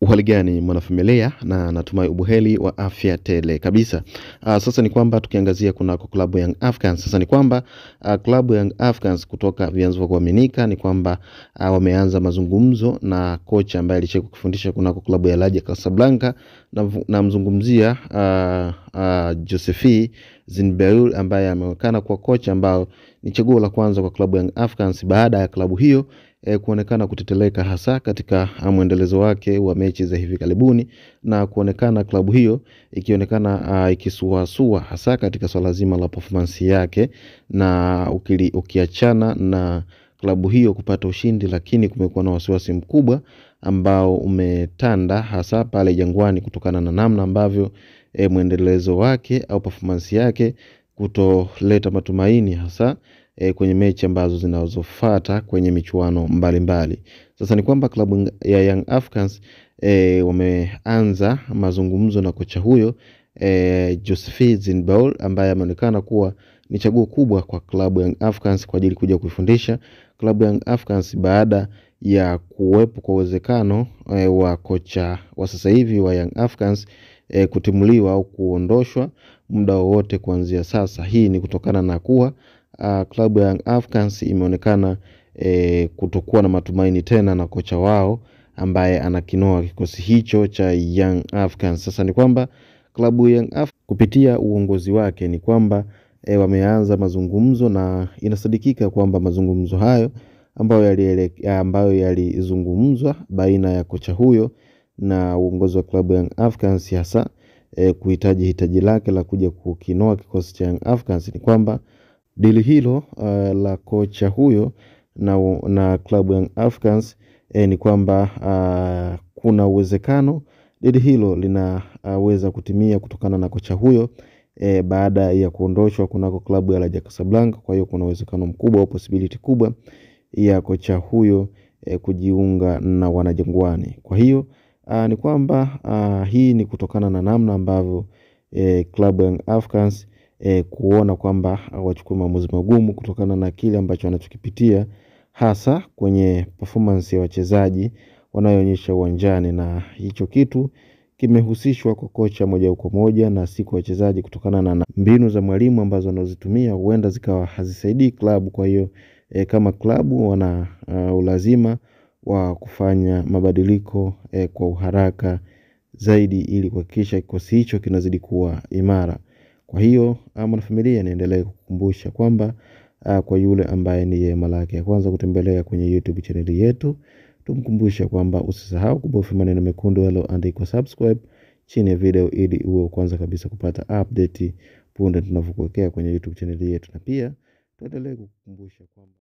Uhali gani mwanafamilia, na natumai ubuheri wa afya tele kabisa. Sasa ni kwamba tukiangazia kunako klabu Young Africans. Sasa ni kwamba klabu Young Africans kutoka vyanzo vya kuaminika ni kwamba wameanza mazungumzo na kocha ambaye alishaka kufundisha kunako klabu ya Raja Casablanca, na mzungumzia Josephine Zinberul ambaye ameonekana kwa kocha ambao ni chaguo la kwanza kwa klabu Young Africans baada ya klabu hiyo kuonekana kuteteleka hasa katika mwendelezo wake wa mechi za hivi karibuni, na kuonekana klabu hiyo ikionekana ikisuasua hasa katika swala zima la performance yake, na ukiachana na klabu hiyo kupata ushindi, lakini kumekuwa na wasiwasi mkubwa ambao umetanda hasa pale Jangwani kutokana na namna ambavyo mwendelezo wake au performance yake kutoleta matumaini hasa kwenye mechi ambazo zinazofuata kwenye michuano mbalimbali. Sasa ni kwamba klabu ya Young Africans wameanza mazungumzo na kocha huyo Josephine Zinberul ambaye ameonekana kuwa ni chaguo kubwa kwa klabu ya Young Africans kwa ajili kuja kuifundisha klabu ya Young Africans baada ya kuwepo kwa uwezekano wa kocha wa sasa hivi wa Young Africans kutimuliwa au kuondoshwa muda wowote kuanzia sasa. Hii ni kutokana na kuwa klabu ya Young Africans imeonekana kutokuwa na matumaini tena na kocha wao ambaye anakinoa kikosi hicho cha Young Africans. Sasa ni kwamba klabu ya Young Africans kupitia uongozi wake ni kwamba wameanza mazungumzo, na inasadikika kwamba mazungumzo hayo ambayo yalizungumzwa baina ya kocha huyo na uongozi wa klabu ya Young Africans hasa kuhitaji hitaji lake la kuja kukinoa kikosi cha Young Africans, ni kwamba dili hilo la kocha huyo na klabu Young Africans ni kwamba kuna uwezekano dili hilo linaweza kutimia kutokana na kocha huyo baada ya kuondoshwa kunako klabu ya Raja Casablanca. Kwa hiyo kuna uwezekano mkubwa au possibility kubwa ya kocha huyo kujiunga na wanajangwani. Kwa hiyo ni kwamba hii ni kutokana na namna ambavyo klabu Young Africans kuona kwamba wachukue maamuzi magumu kutokana na kile ambacho wanachokipitia hasa kwenye performance ya wachezaji wanayoonyesha uwanjani, na hicho kitu kimehusishwa kwa kocha moja kwa moja na si kwa wachezaji kutokana na mbinu za mwalimu ambazo anazitumia huenda zikawa hazisaidii klabu. Kwa hiyo kama klabu wana ulazima wa kufanya mabadiliko kwa uharaka zaidi ili kuhakikisha kikosi hicho kinazidi kuwa imara. Kwa hiyo mwanafamilia, niendelee kukumbusha kwamba kwa yule ambaye ni mara yake ya kwanza kutembelea kwenye YouTube channel yetu, tumkumbusha kwamba usisahau kubofya maneno mekundu yaliyoandikwa subscribe chini ya video ili uwe kwanza kabisa kupata update punde tunapokuwekea kwenye YouTube channel yetu. Na pia tuendelee kukukumbusha kwamba